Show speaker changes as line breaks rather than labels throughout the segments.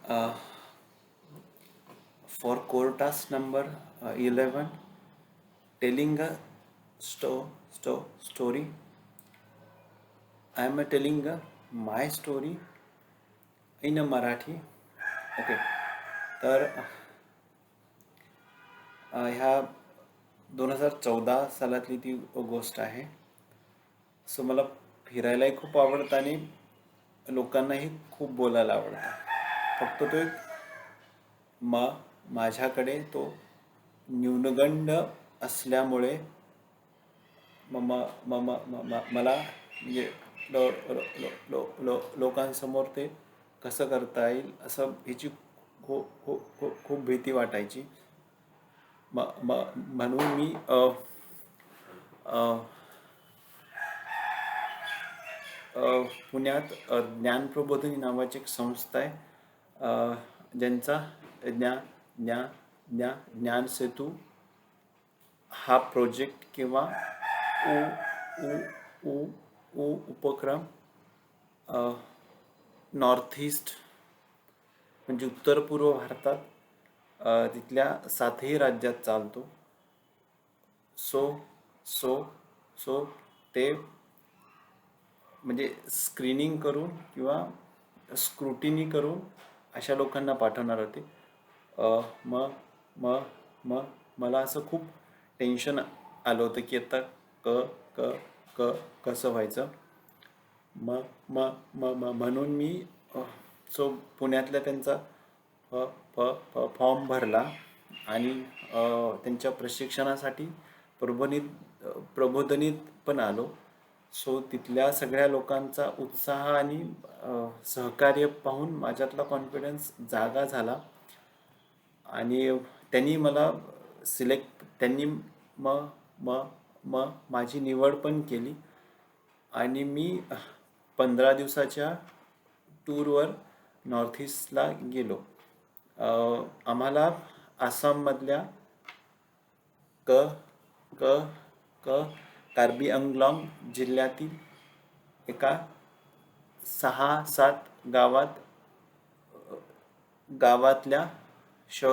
Uh, for core task number 11, telling a story. I am telling my story in a Marathi. Okay. तर ह्या 2014 सालातली ती गोष्ट आहे. So मला फिरायलाही खूप आवडतं आणि लोकांनाही खूप बोलायला आवडतं. फक्त तो एक माझ्याकडे तो न्यूनगंड असल्यामुळे मम मम मम मला म्हणजे low low low low low लोकांसमोर ते कसं करता येईल असं ह्याची खूप भीती वाटायची. म्हणून मी अ, पुण्यात ज्ञानप्रबोधिनी नावाची एक संस्था आहे, ज्यांचा ज्ञा ज्ञा ज्ञा ज्ञानसेतू हा प्रोजेक्ट किंवा उ उ उ उ उपक्रम नॉर्थ ईस्ट म्हणजे उत्तर पूर्व भारतात तिथल्या 7ही राज्यात चालतो. सो सो सो ते म्हणजे स्क्रीनिंग करून किंवा स्क्रुटिनी करून अशा लोकांना पाठवणार होते. मग मग मग मला असं खूप टेन्शन आलं होतं की आता क क क कसं व्हायचं. मग मग मग मग म्हणून मी सो पुण्यातल्या त्यांचा फॉर्म भरला आणि त्यांच्या प्रशिक्षणासाठी प्रबोधिनीत पण आलो. सो तिथल्या सगळ्या लोकांचा उत्साह आणि सहकार्य पाहून माझ्यातला कॉन्फिडन्स जागा झाला आणि त्यांनी मला त्यांनी म म म माझी निवड पण केली आणि मी 15 दिवसाच्या टूरवर नॉर्थ ईस्टला गेलो. आम्हाला आसाममधल्या क क क कार्बी अंगलॉंग जिल्ह्यातील एका 6-7 गावातल्या श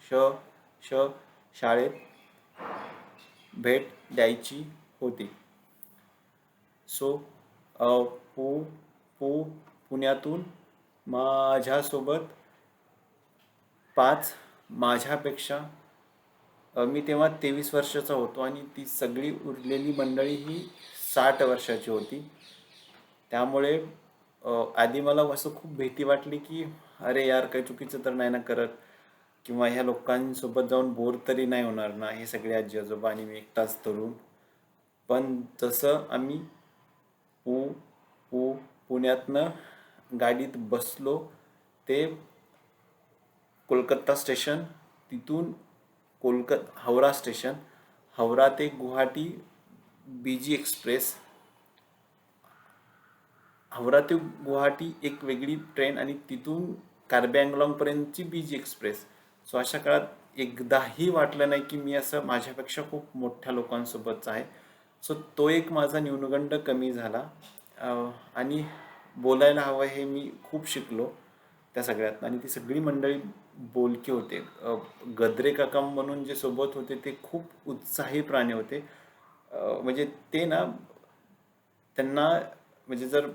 श श शाळेत भेट द्यायची होती. सो पु पु पुण्यातून माझ्यासोबत 5 माझ्यापेक्षा मी तेव्हा 23 वर्षाचा होतो आणि ती सगळी उरलेली मंडळी ही 60 वर्षाची होती. त्यामुळे आधी मला असं खूप भीती वाटली की अरे यार काही चुकीचं तर नाही ना करत किंवा ह्या लोकांसोबत जाऊन बोर तरी नाही होणार ना, हे सगळे आजी आजोबा आणि मी एकटाच तरुण. पण तसं आम्ही पु पु पुण्यातनं गाडीत बसलो ते कोलकाता स्टेशन, तिथून हावरा स्टेशन, हावरा ते गुवाहाटी बीजी एक्सप्रेस, हावरा ते गुवाहाटी एक वेगळी ट्रेन आणि तिथून कार्बी अँगलाँगपर्यंतची बीजी एक्सप्रेस. सो अशा काळात एकदाही वाटलं नाही की मी असं माझ्यापेक्षा खूप मोठ्या लोकांसोबतच आहे. सो तो एक माझा न्यूनगंड कमी झाला आणि बोलायला हवं हे मी खूप शिकलो त्या सगळ्यात. आणि ती सगळी मंडळी बोलके होते. गद्रे काका म्हणून जे सोबत होते ते खूप उत्साही प्राणी होते. म्हणजे ते ना, त्यांना म्हणजे जर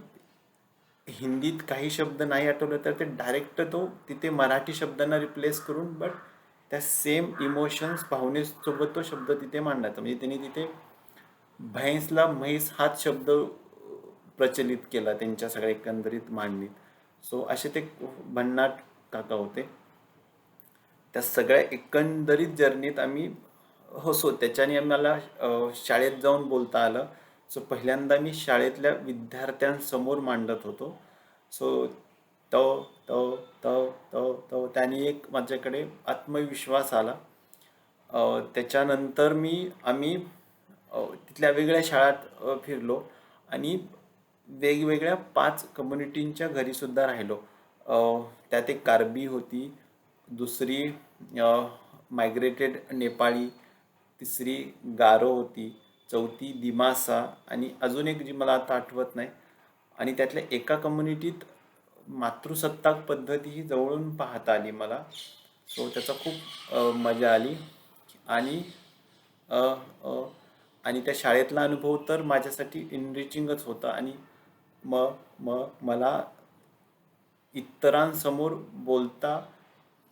हिंदीत काही शब्द नाही आठवले तर ते डायरेक्ट तो तिथे मराठी शब्दांना रिप्लेस करून बट त्या सेम इमोशन्स भावनेसोबत तो शब्द तिथे मांडायचा. म्हणजे त्यांनी तिथे म्हैसला म्हैस हाच शब्द प्रचलित केला त्यांच्या सगळ्या एकंदरीत मांडणीत. सो असे ते भन्नाट काका होते. त्या सगळ्या एकंदरीत जर्नीत आम्ही सो त्याच्याने आम्हाला शाळेत जाऊन बोलता आलं. सो पहिल्यांदा मी शाळेतल्या विद्यार्थ्यांसमोर मांडत होतो. सो तो तो तो तो तो त्याने एक माझ्याकडे आत्मविश्वास आला. त्याच्यानंतर आम्ही तिथल्या वेगळ्या शाळात फिरलो आणि वेगवेगळ्या 5 कम्युनिटींच्या घरीसुद्धा राहिलो. त्यात एक कार्बी होती, दुसरी मायग्रेटेड नेपाळी, तिसरी गारो होती, चौथी दिमासा आणि अजून एक जी मला आता आठवत नाही. आणि त्यातल्या एका कम्युनिटीत मातृसत्ताक पद्धती ही जवळून पाहता आली मला. सो त्याचा खूप मजा आली. आणि अ, अ, आणि त्या शाळेतला अनुभव तर माझ्यासाठी इनरिचिंगच होता. आणि म म मला इतरांसमोर बोलता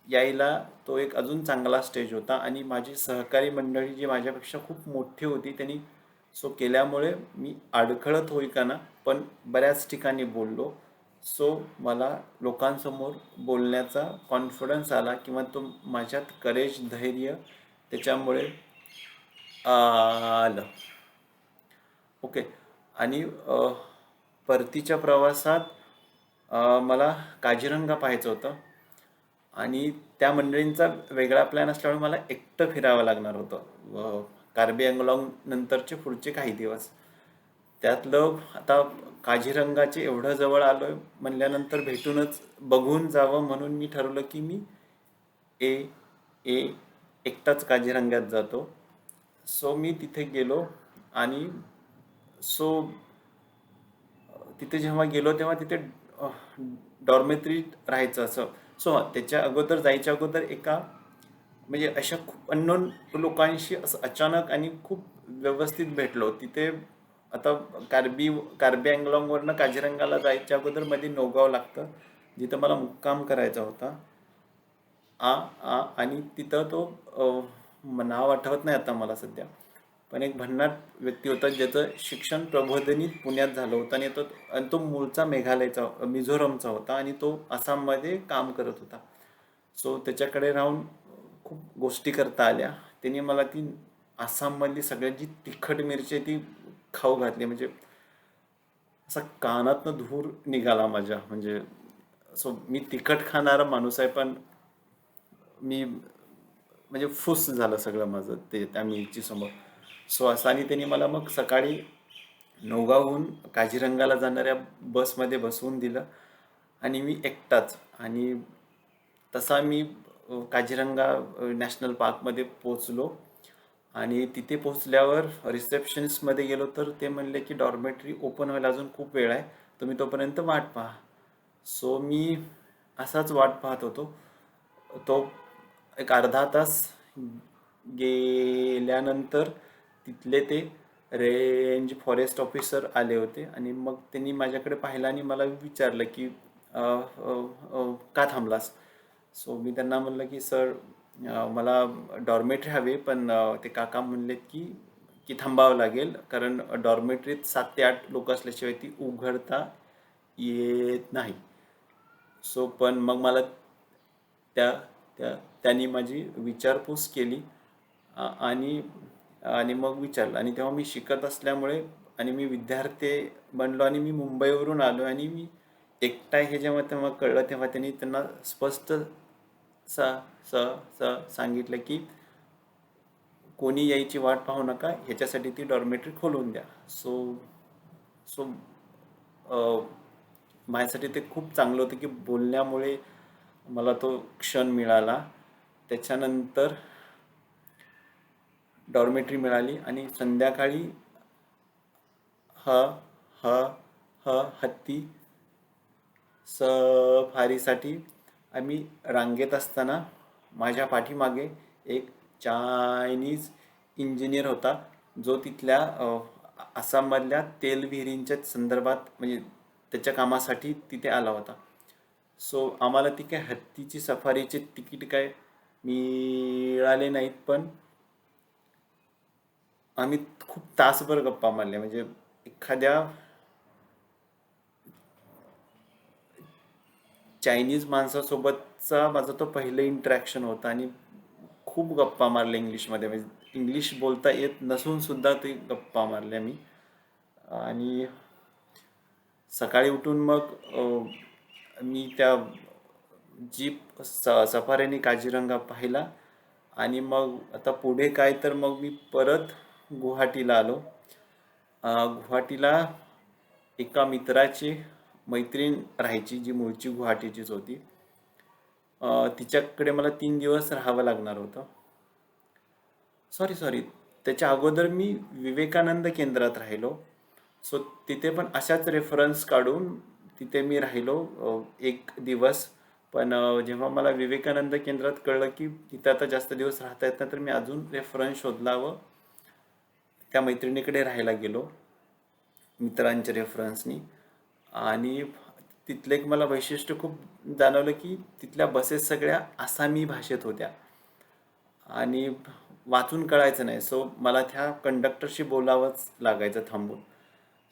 यायला तो एक अजून चांगला स्टेज होता. आणि माझी सहकारी मंडळी जी माझ्यापेक्षा खूप मोठी होती त्यांनी सो केल्यामुळे मी अडखळत होईकाना पण बऱ्याच ठिकाणी बोललो. सो मला लोकांसमोर बोलण्याचा कॉन्फिडन्स आला किंवा तो माझ्यात करेज, धैर्य त्याच्यामुळे आलं. ओके. आणि परतीच्या प्रवासात मला काझीरंगा पाहायचं होतं. आणि त्या मंडळींचा वेगळा प्लॅन असल्यामुळे मला एकटं फिरावं लागणार होतं कार्बी अँगलाँग नंतरचे पुढचे काही दिवस. त्यातलं आता काझीरंगाचे एवढं जवळ आलोय म्हणल्यानंतर भेटूनच बघून जावं म्हणून मी ठरवलं की मी ए ए एकटाच काझीरंगात जातो. सो मी तिथे गेलो. आणि सो तिथे जेव्हा गेलो तेव्हा तिथे डॉर्मेटरीत राहायचं असं. सो त्याच्या अगोदर जायच्या अगोदर एका म्हणजे अशा खूप अननोन लोकांशी असं अचानक आणि खूप व्यवस्थित भेटलो तिथे. आता कार्बी अँगलाँगवरनं काझीरंगाला जायच्या अगोदर मध्ये नौगाव लागतं जिथं मला मुक्काम करायचा होता. आणि तिथं तो नाव आठवत नाही आता मला सध्या, पण एक भन्नाट व्यक्ती होता ज्याचं शिक्षण प्रबोधिनीत पुण्यात झालं होतं. आणि तो मूळचा मेघालयचा मिझोरमचा होता आणि तो आसाममध्ये काम करत होता. सो त्याच्याकडे राहून खूप गोष्टी करता आल्या. त्यांनी मला ती आसाममधली सगळ्यात जी तिखट मिरची आहे ती खाऊ घातली. म्हणजे असा कानातनं धूर निघाला माझ्या. म्हणजे सो मी तिखट खाणारा माणूस आहे पण मी म्हणजे फुस झालं सगळं माझं ते त्या मिरची समोर. सो असं. आणि त्यांनी मला मग सकाळी नौगावहून काझीरंगाला जाणाऱ्या बसमध्ये बसवून दिलं आणि मी एकटाच. आणि तसा मी काझीरंगा नॅशनल पार्कमध्ये पोचलो. आणि तिथे पोचल्यावर रिसेप्शनिस्टमध्ये गेलो तर ते म्हणले की डॉर्मेटरी ओपन व्हायला अजून खूप वेळ आहे, तुम्ही तोपर्यंत वाट पहा. सो मी असाच वाट पाहत होतो. तो एक अर्धा तास गेल्यानंतर तिथले ते रेंज फॉरेस्ट ऑफिसर आले होते. आणि मग त्यांनी माझ्याकडे पाहिलं आणि मला विचारलं की का थांबलास. सो मी त्यांना म्हणलं की सर मला डॉर्मेटरी हवे पण ते काका म्हणलेत की की थांबावं लागेल कारण डॉर्मेटरीत 7 ते 8 लोक असल्याशिवाय ती उघडता येत नाही. सो पण मग मला त्या त्या त्यांनी माझी विचारपूस केली. आणि आणि मग विचारलं. आणि तेव्हा मी शिकत असल्यामुळे आणि मी विद्यार्थी बनलो आणि मी मुंबईवरून आलो आणि मी एकटा हे जेव्हा तेव्हा कळलं तेव्हा त्यांनी त्यांना स्पष्ट स स स सांगितलं की कोणी यायची वाट पाहू नका, ह्याच्यासाठी ती डॉर्मेटरी खोलून द्या. सो सो माझ्यासाठी ते खूप चांगलं होतं की बोलण्यामुळे मला तो क्षण मिळाला. त्याच्यानंतर डॉर्मेटरी मिळाली आणि संध्याकाळी ह ह ह हत्ती सफारीसाठी आम्ही रांगेत असताना माझ्या पाठीमागे एक चायनीज इंजिनियर होता जो तिथल्या आसाममधल्या तेलविहिरींच्या संदर्भात म्हणजे त्याच्या कामासाठी तिथे आला होता. सो आम्हाला ती काय हत्तीची सफारीचे तिकीट काय मिळाले नाहीत पण आम्ही खूप तासभर गप्पा मारल्या. म्हणजे एखाद्या चायनीज माणसासोबतचा माझा तो पहिलं इंटरॅक्शन होता आणि खूप गप्पा मारल्या इंग्लिशमध्ये. म्हणजे इंग्लिश बोलता येत नसून सुद्धा ते गप्पा मारल्या मी. आणि सकाळी उठून मग मी त्या जीप सफारीने काझीरंगा पाहिला. आणि मग आता पुढे काय तर मग मी परत गुवाहाटीला आलो. गुवाहाटीला एका मित्राची मैत्रीण राहायची जी मूळची गुवाहाटीचीच होती. तिच्याकडे मला 3 दिवस राहावं लागणार होतं. सॉरी त्याच्या अगोदर मी विवेकानंद केंद्रात राहिलो. सो तिथे पण अशाच रेफरन्स काढून तिथे मी राहिलो एक दिवस. पण जेव्हा मला विवेकानंद केंद्रात कळलं की तिथे आता जास्त दिवस राहता येत नाही, तर मी अजून रेफरन्स शोधला व त्या मैत्रिणीकडे राहायला गेलो मित्रांच्या रेफरन्सनी. आणि तिथलं एक मला वैशिष्ट्य खूप जाणवलं की तिथल्या बसेस सगळ्या आसामी भाषेत होत्या आणि वाचून कळायचं नाही. सो मला त्या कंडक्टरशी बोलावंच लागायचं थांबून.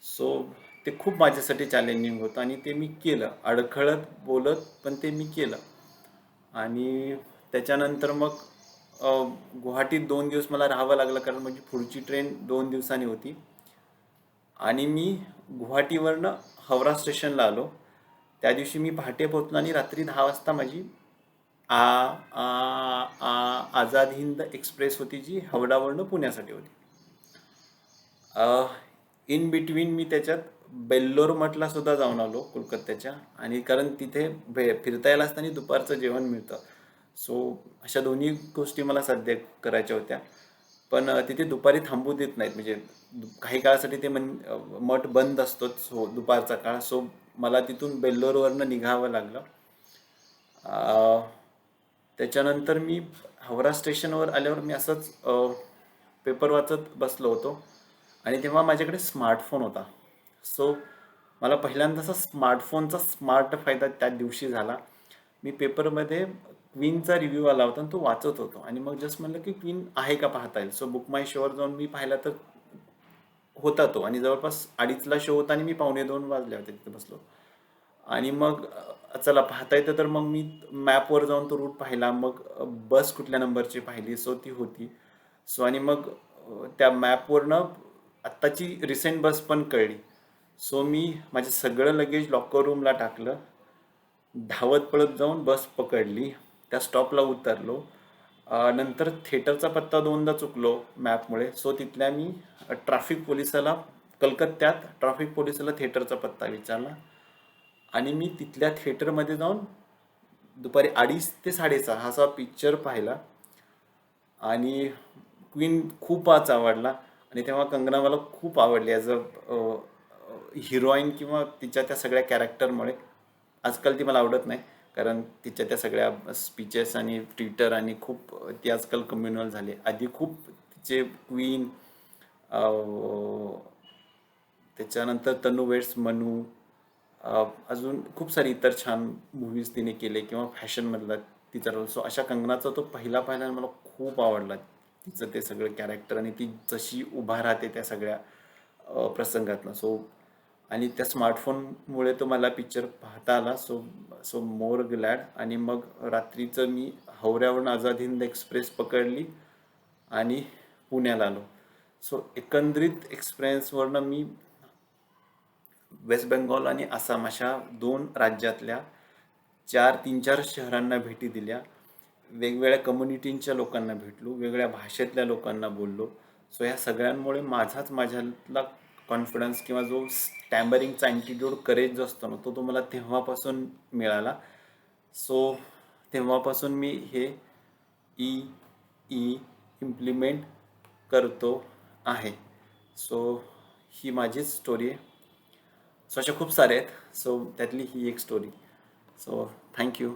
सो ते खूप माझ्यासाठी चॅलेंजिंग होतं आणि ते मी केलं. अडखळत बोलत पण ते मी केलं. आणि त्याच्यानंतर मग अ, गुवाहाटीत 2 दिवस मला राहावं लागलं, कारण माझी पुढची ट्रेन 2 दिवसांनी होती. आणि मी गुवाहाटीवरनं हावरा स्टेशनला आलो. त्या दिवशी मी पहाटे पोहोचलो आणि रात्री 10 वाजता माझी आ आ आ आझाद हिंद एक्सप्रेस होती, जी हावडावरनं पुण्यासाठी होती. इन बिटवीन मी त्याच्यात बेल्लोर मठला सुद्धा जाऊन आलो कोलकात्याच्या. आणि कारण तिथे फिरता यायला असताना दुपारचं जेवण मिळतं. सो अशा दोन्ही गोष्टी मला सध्या करायच्या होत्या. पण तिथे दुपारी थांबू देत नाहीत, म्हणजे काही काळासाठी ते मठ बंद असतोच सो दुपारचा काळ. सो मला तिथून बेल्लोरवरनं निघावं लागलं. त्याच्यानंतर मी हावरा स्टेशनवर आल्यावर मी असंच पेपर वाचत बसलो होतो आणि तेव्हा माझ्याकडे स्मार्टफोन होता. सो मला पहिल्यांदा असा स्मार्टफोनचा स्मार्ट फायदा त्या दिवशी झाला. मी पेपरमध्ये क्वीनचा रिव्ह्यू आला होता आणि तो वाचत होतो आणि मग जस्ट म्हणलं की क्वीन आहे का पाहता येईल. सो बुक माय शोवर जाऊन मी पाहिला तर होता तो. आणि जवळपास 2:30ला शो होता आणि मी 1:45 वाजले होते तिथे बसलो. आणि मग चला पाहता येतं, तर मग मी मॅपवर जाऊन तो रूट पाहिला. मग बस कुठल्या नंबरची पाहिली, सो ती होती. सो आणि मग त्या मॅपवरनं आत्ताची रिसेंट बस पण कळली. सो मी माझं सगळं लगेज लॉकर रूमला टाकलं, धावत पळत जाऊन बस पकडली, त्या स्टॉपला उतरलो. नंतर थिएटरचा पत्ता 2दा चुकलो मॅपमुळे. सो तिथल्या मी ट्रॅफिक पोलिसाला कलकत्त्यात ट्रॅफिक पोलिसाला थिएटरचा पत्ता विचारला आणि मी तिथल्या थिएटरमध्ये जाऊन दुपारी 2:30 ते 6:30 हा असा पिक्चर पाहिला. आणि क्वीन खूपच आवडला. आणि तेव्हा कंगना मला खूप आवडली ॲज अ हिरोईन किंवा तिच्या त्या सगळ्या कॅरेक्टरमुळे. आजकाल ती मला आवडत नाही, कारण तिच्या त्या सगळ्या स्पीचेस आणि ट्विटर आणि खूप ती आजकाल कम्युनल झाली. आधी खूप तिचे क्वीन, त्याच्यानंतर तनू वेड्स मनू, अजून खूप सारी इतर छान मूव्हीज तिने केले किंवा फॅशनमधला तिचा रोल. सो अशा कंगनाचा तो पहिला पाहिला आणि मला खूप आवडला तिचं ते सगळं कॅरेक्टर आणि ती जशी उभा राहते त्या सगळ्या प्रसंगातनं. सो आणि त्या स्मार्टफोनमुळे तो मला पिक्चर पाहता आला. सो सो मोर ग्लॅड. आणि मग रात्रीचं मी हावऱ्यावरून आझाद हिंद एक्सप्रेस पकडली आणि पुण्याला आलो. सो एकंदरीत एक्सपिरियन्सवरनं मी वेस्ट बेंगॉल आणि आसाम अशा 2 राज्यातल्या 3-4 शहरांना भेटी दिल्या. वेगवेगळ्या कम्युनिटींच्या लोकांना भेटलो, वेगळ्या भाषेतल्या लोकांना बोललो. सो ह्या सगळ्यांमुळे माझ्यातला कॉन्फिडन्स किंवा जो स्टॅमरिंगचा अँटिट्यूड, करेज जो असतो ना, तो मला तेव्हापासून मिळाला. सो तेव्हापासून मी हे ई ई इम्प्लिमेंट करतो आहे. सो ही माझीच स्टोरी आहे. सो अशा खूप सारे आहेत. सो त्यातली ही एक स्टोरी. So thank you.